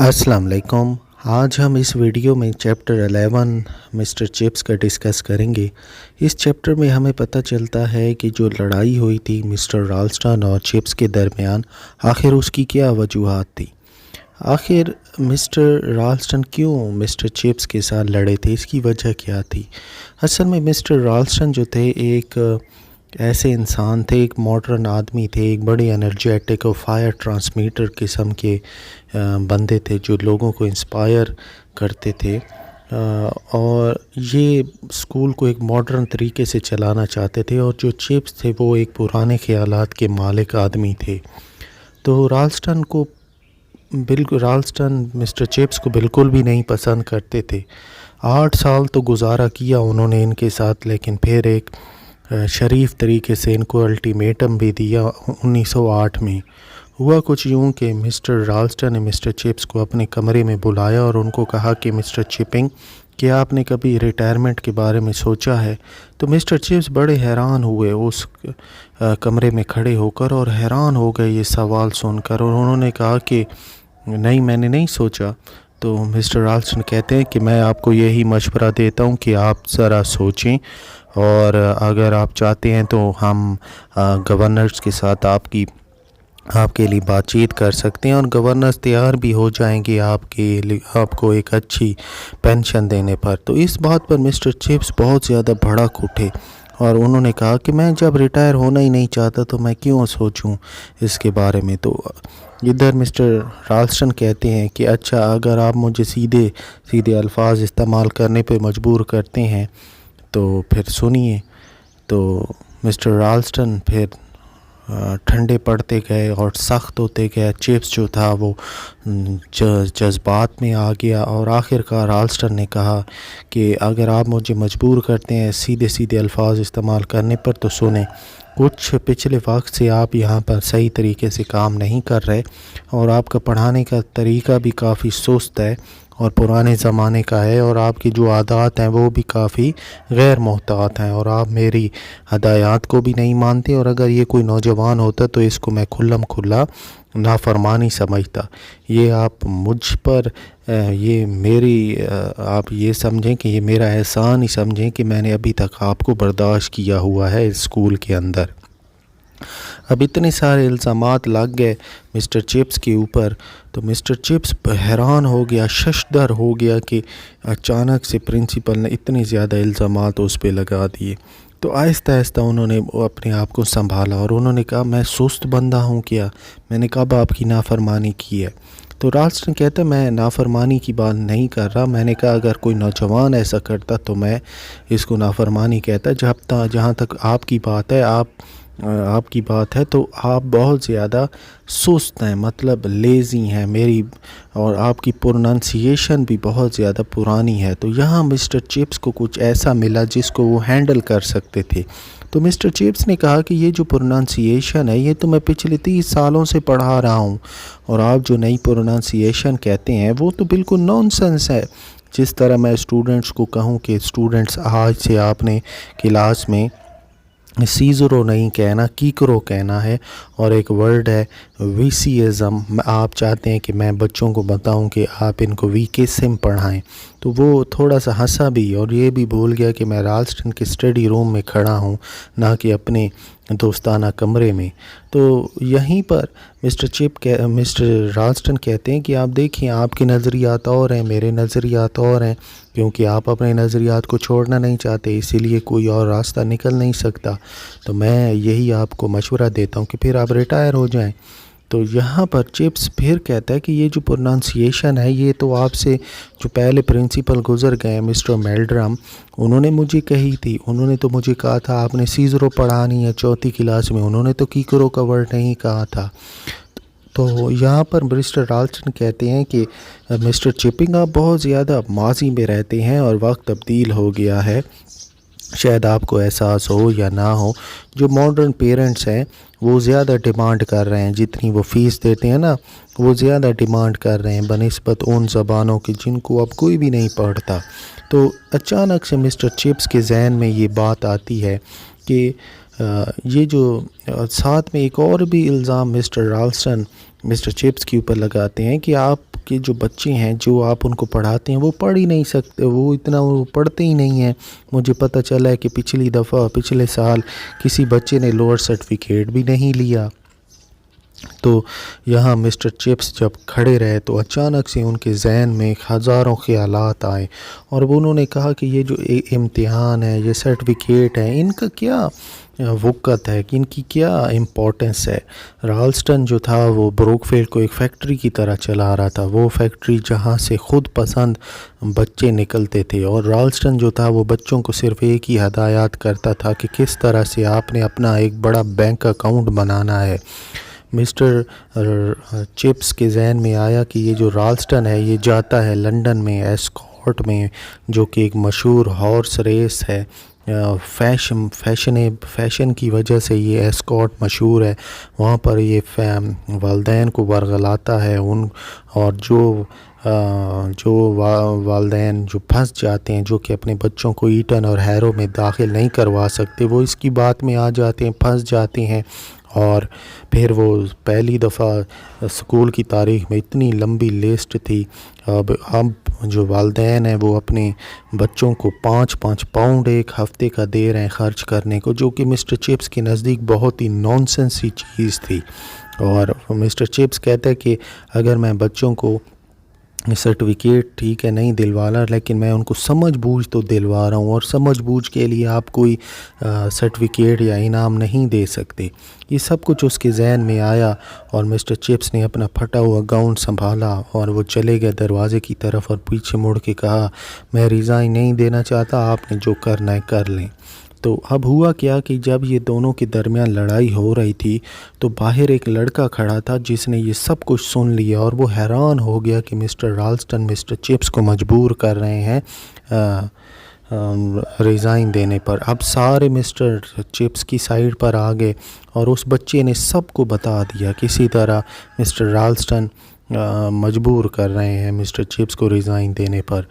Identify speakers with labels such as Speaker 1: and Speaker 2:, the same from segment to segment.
Speaker 1: अस्सलाम वालेकुम। आज हम इस वीडियो में चैप्टर 11 मिस्टर चिप्स का डिस्कस करेंगे। इस चैप्टर में हमें पता चलता है कि जो लड़ाई हुई थी मिस्टर राल्स्टन और चिप्स के दरमियान, आखिर उसकी क्या वजूहात थी। आखिर मिस्टर राल्स्टन क्यों मिस्टर चिप्स के साथ लड़े थे, इसकी वजह क्या थी। असल में मिस्टर राल्स्टन जो थे एक ऐसे इंसान थे, एक मॉडर्न आदमी थे, एक बड़े एनर्जेटिक और फायर ट्रांसमीटर किस्म के बंदे थे जो लोगों को इंस्पायर करते थे और ये स्कूल को एक मॉडर्न तरीके से चलाना चाहते थे। और जो चिप्स थे वो एक पुराने ख़यालात के मालिक आदमी थे। तो राल्स्टन मिस्टर चिप्स को बिल्कुल भी नहीं पसंद करते थे। 8 साल तो गुजारा किया उन्होंने इनके साथ, लेकिन फिर एक शरीफ तरीके से इनको अल्टीमेटम भी दिया 1908 में। हुआ कुछ यूँ कि मिस्टर राल्स्टन ने मिस्टर चिप्स को अपने कमरे में बुलाया और उनको कहा कि मिस्टर चिपिंग, क्या आपने कभी रिटायरमेंट के बारे में सोचा है। तो मिस्टर चिप्स बड़े हैरान हुए उस कमरे में खड़े होकर, और हैरान हो गए ये सवाल सुनकर, और उन्होंने कहा कि नहीं, मैंने नहीं सोचा। तो मिस्टर राल्स्टन कहते हैं कि मैं आपको यही मशवरा देता हूँ कि आप ज़रा सोचें, और अगर आप चाहते हैं तो हम गवर्नर्स के साथ आपके लिए बातचीत कर सकते हैं, और गवर्नर्स तैयार भी हो जाएंगे आपको एक अच्छी पेंशन देने पर। तो इस बात पर मिस्टर चिप्स बहुत ज़्यादा भड़क उठे और उन्होंने कहा कि मैं जब रिटायर होना ही नहीं चाहता तो मैं क्यों सोचूं इसके बारे में। तो इधर मिस्टर राल्स्टन कहते हैं कि अच्छा, अगर आप मुझे सीधे सीधे अल्फाज इस्तेमाल करने पे मजबूर करते हैं तो फिर सुनिए। तो मिस्टर राल्स्टन फिर ठंडे पड़ते गए और सख्त होते गए। चिप्स जो था वो जज्बात में आ गया, और आखिरकार राल्स्टन ने कहा कि अगर आप मुझे मजबूर करते हैं सीधे सीधे अल्फाज इस्तेमाल करने पर तो सुने, कुछ पिछले वक्त से आप यहाँ पर सही तरीके से काम नहीं कर रहे, और आपका पढ़ाने का तरीका भी काफ़ी सुस्त है और पुराने ज़माने का है, और आपकी जो आदत हैं वो भी काफ़ी गैर मोहतात हैं, और आप मेरी हदायत को भी नहीं मानते। और अगर ये कोई नौजवान होता तो इसको मैं खुल्लम खुल्ला नाफरमानी समझता। ये आप मुझ पर आप ये समझें कि ये मेरा एहसान ही समझें कि मैंने अभी तक आपको बर्दाश्त किया हुआ है इस स्कूल के अंदर। अब इतने सारे इल्ज़ामात लग गए मिस्टर चिप्स के ऊपर, तो मिस्टर चिप्स हैरान हो गया, शशदर हो गया कि अचानक से प्रिंसिपल ने इतने ज़्यादा इल्ज़ामात उस पर लगा दिए। तो आहिस्ता आहिस्ता उन्होंने अपने आप को संभाला और उन्होंने कहा, मैं सुस्त बंदा हूँ क्या, मैंने कब आपकी नाफरमानी की है। तो राल्स्टन कहता है, मैं नाफरमानी की बात नहीं कर रहा, मैंने कहा अगर कोई नौजवान ऐसा करता तो मैं इसको नाफरमानी कहता। जहाँ तक आपकी बात है तो आप बहुत ज़्यादा सुस्त हैं, मतलब लेज़ी हैं मेरी, और आपकी प्रोनंसिएशन भी बहुत ज़्यादा पुरानी है। तो यहाँ मिस्टर चिप्स को कुछ ऐसा मिला जिसको वो हैंडल कर सकते थे। तो मिस्टर चिप्स ने कहा कि ये जो प्रोनंसिएशन है ये तो मैं पिछले 30 सालों से पढ़ा रहा हूँ, और आप जो नई प्रोनंसिएशन कहते हैं वो तो बिल्कुल नॉनसेंस है। जिस तरह मैं स्टूडेंट्स को कहूँ कि स्टूडेंट्स, आज से आपने क्लास में सीज़रो नहीं कहना, कीकरो कहना है, और एक वर्ड है वीसीइज़म। आप चाहते हैं कि मैं बच्चों को बताऊं कि आप इनको वीकेसिम पढ़ाएं। तो वो थोड़ा सा हंसा भी और ये भी भूल गया कि मैं राल्स्टन के स्टडी रूम में खड़ा हूं, ना कि अपने दोस्ताना कमरे में। तो यहीं पर मिस्टर राल्स्टन कहते हैं कि आप देखिए, आपके नज़रियात और हैं, मेरे नज़रियात और हैं, क्योंकि आप अपने नज़रियात को छोड़ना नहीं चाहते, इसीलिए कोई और रास्ता निकल नहीं सकता। तो मैं यही आपको मशवरा देता हूँ कि फिर आप रिटायर हो जाएं। तो यहाँ पर चिप्स फिर कहता है कि ये जो प्रोनाउंसिएशन है ये तो आपसे जो पहले प्रिंसिपल गुज़र गए मिस्टर मेल्ड्रम, उन्होंने मुझे कही थी, उन्होंने तो मुझे कहा था आपने सीज़रो पढ़ानी है 4th क्लास में, उन्होंने तो कीकरो का वर्ड नहीं कहा था। तो यहाँ पर मिस्टर राल्स्टन कहते हैं कि मिस्टर चिपिंग, आप बहुत ज़्यादा माजी में रहते हैं और वक्त तब्दील हो गया है, शायद आपको एहसास हो या ना हो। जो मॉडर्न पेरेंट्स हैं वो ज़्यादा डिमांड कर रहे हैं, जितनी वो फ़ीस देते हैं ना वो ज़्यादा डिमांड कर रहे हैं बनिस्बत उन ज़बानों की जिनको अब कोई भी नहीं पढ़ता। तो अचानक से मिस्टर चिप्स के जहन में ये बात आती है कि ये जो साथ में एक और भी इल्ज़ाम मिस्टर राल्स्टन مسٹر چپس کے اوپر لگاتے ہیں کہ آپ کے جو بچے ہیں جو آپ ان کو پڑھاتے ہیں وہ پڑھ ہی نہیں سکتے، وہ پڑھتے ہی نہیں ہیں۔ مجھے پتہ چلا ہے کہ پچھلے سال کسی بچے نے لوور سرٹیفکیٹ بھی نہیں لیا۔ تو یہاں مسٹر چپس جب کھڑے رہے تو اچانک سے ان کے ذہن میں ہزاروں خیالات آئے، اور انہوں نے کہا کہ یہ جو امتحان ہے، یہ سرٹیفکیٹ ہے، ان کا کیا وقت ہے، کہ ان کی کیا امپورٹنس ہے۔ رالسٹن جو تھا وہ بروک فیلڈ کو ایک فیکٹری کی طرح چلا رہا تھا، وہ فیکٹری جہاں سے خود پسند بچے نکلتے تھے، اور رالسٹن جو تھا وہ بچوں کو صرف ایک ہی ہدایات کرتا تھا کہ کس طرح سے آپ نے اپنا ایک بڑا بینک اکاؤنٹ بنانا ہے۔ مسٹر چپس کے ذہن میں آیا کہ یہ جو رالسٹن ہے یہ جاتا ہے لنڈن میں ایسکارٹ میں، جو کہ ایک مشہور ہارس ریس ہے۔ فیشن کی وجہ سے یہ ایسکارٹ مشہور ہے، وہاں پر یہ والدین کو ورغلاتا ہے اور جو والدین جو پھنس جاتے ہیں، جو کہ اپنے بچوں کو ایٹن اور ہیرو میں داخل نہیں کروا سکتے، وہ اس کی بات میں آ جاتے ہیں، پھنس جاتے ہیں، اور پھر وہ پہلی دفعہ اسکول کی تاریخ میں اتنی لمبی لسٹ تھی۔ اب جو والدین ہیں وہ اپنے بچوں کو 5 پاؤنڈ ایک ہفتے کا دے رہے ہیں خرچ کرنے کو، جو کہ مسٹر چپس کے نزدیک بہت ہی نانسنس ہی چیز تھی۔ اور مسٹر چپس کہتا ہے کہ اگر میں بچوں کو سرٹیفکیٹ ٹھیک ہے نہیں دلوانا، لیکن میں ان کو سمجھ بوجھ تو دلوا رہا ہوں، اور سمجھ بوجھ کے لیے آپ کوئی سرٹیفکیٹ یا انعام نہیں دے سکتے۔ یہ سب کچھ اس کے ذہن میں آیا، اور مسٹر چپس نے اپنا پھٹا ہوا گاؤن سنبھالا اور وہ چلے گئے دروازے کی طرف، اور پیچھے مڑ کے کہا میں ریزائن نہیں دینا چاہتا، آپ نے جو کرنا ہے کر لیں۔ تو اب ہوا کیا کہ جب یہ دونوں کے درمیان لڑائی ہو رہی تھی تو باہر ایک لڑکا کھڑا تھا جس نے یہ سب کچھ سن لیا، اور وہ حیران ہو گیا کہ مسٹر رالسٹن مسٹر چپس کو مجبور کر رہے ہیں ریزائن دینے پر۔ اب سارے مسٹر چپس کی سائیڈ پر آ گئے، اور اس بچے نے سب کو بتا دیا کسی طرح مسٹر رالسٹن مجبور کر رہے ہیں مسٹر چپس کو ریزائن دینے پر،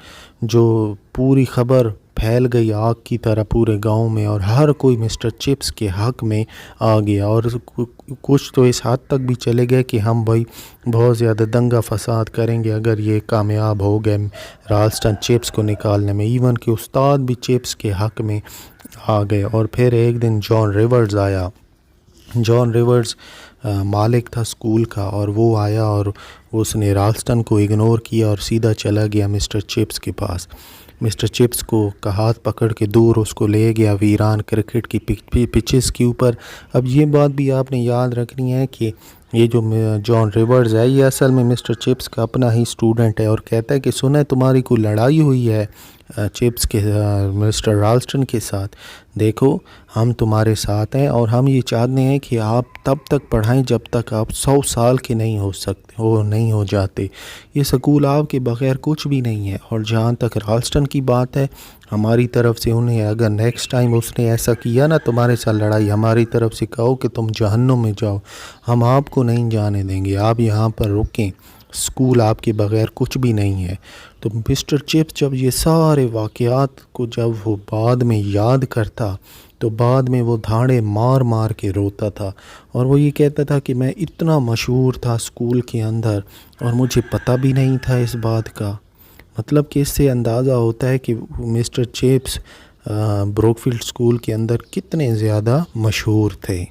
Speaker 1: جو پوری خبر پھیل گئی آگ کی طرح پورے گاؤں میں، اور ہر کوئی مسٹر چپس کے حق میں آ گیا، اور کچھ تو اس حد تک بھی چلے گئے کہ ہم بھائی بہت زیادہ دنگا فساد کریں گے اگر یہ کامیاب ہو گئے رالسٹن چپس کو نکالنے میں، ایون کہ استاد بھی چپس کے حق میں آ گئے۔ اور پھر ایک دن جان ریورز آیا، جان ریورز مالک تھا اسکول کا، اور وہ آیا اور اس نے رالسٹن کو اگنور کیا اور سیدھا چلا گیا مسٹر چپس کے پاس۔ مسٹر چپس کو کا ہاتھ پکڑ کے دور اس کو لے گیا ویران کرکٹ کی پچز کے اوپر۔ اب یہ بات بھی آپ نے یاد رکھنی ہے کہ یہ جو جان ریورز ہے یہ اصل میں مسٹر چپس کا اپنا ہی اسٹوڈنٹ ہے، اور کہتا ہے کہ سنا ہے تمہاری کوئی لڑائی ہوئی ہے چپس کے مسٹر رالسٹن کے ساتھ، دیکھو ہم تمہارے ساتھ ہیں، اور ہم یہ چاہتے ہیں کہ آپ تب تک پڑھائیں جب تک آپ 100 سال کے نہیں ہو جاتے، یہ سکول آپ کے بغیر کچھ بھی نہیں ہے۔ اور جہاں تک رالسٹن کی بات ہے، ہماری طرف سے انہیں اگر نیکسٹ ٹائم اس نے ایسا کیا نا تمہارے ساتھ لڑائی، ہماری طرف سے کہو کہ تم جہنم میں جاؤ، ہم آپ کو نہیں جانے دیں گے، آپ یہاں پر رکیں، اسکول آپ کے بغیر کچھ بھی نہیں ہے۔ تو مسٹر چپس جب یہ سارے واقعات کو جب وہ بعد میں یاد کرتا تو بعد میں وہ دھاڑے مار مار کے روتا تھا، اور وہ یہ کہتا تھا کہ میں اتنا مشہور تھا اسکول کے اندر اور مجھے پتہ بھی نہیں تھا اس بات کا۔ مطلب کہ اس سے اندازہ ہوتا ہے کہ Mr Chips Brookfield school کے اندر کتنے زیادہ مشہور تھے۔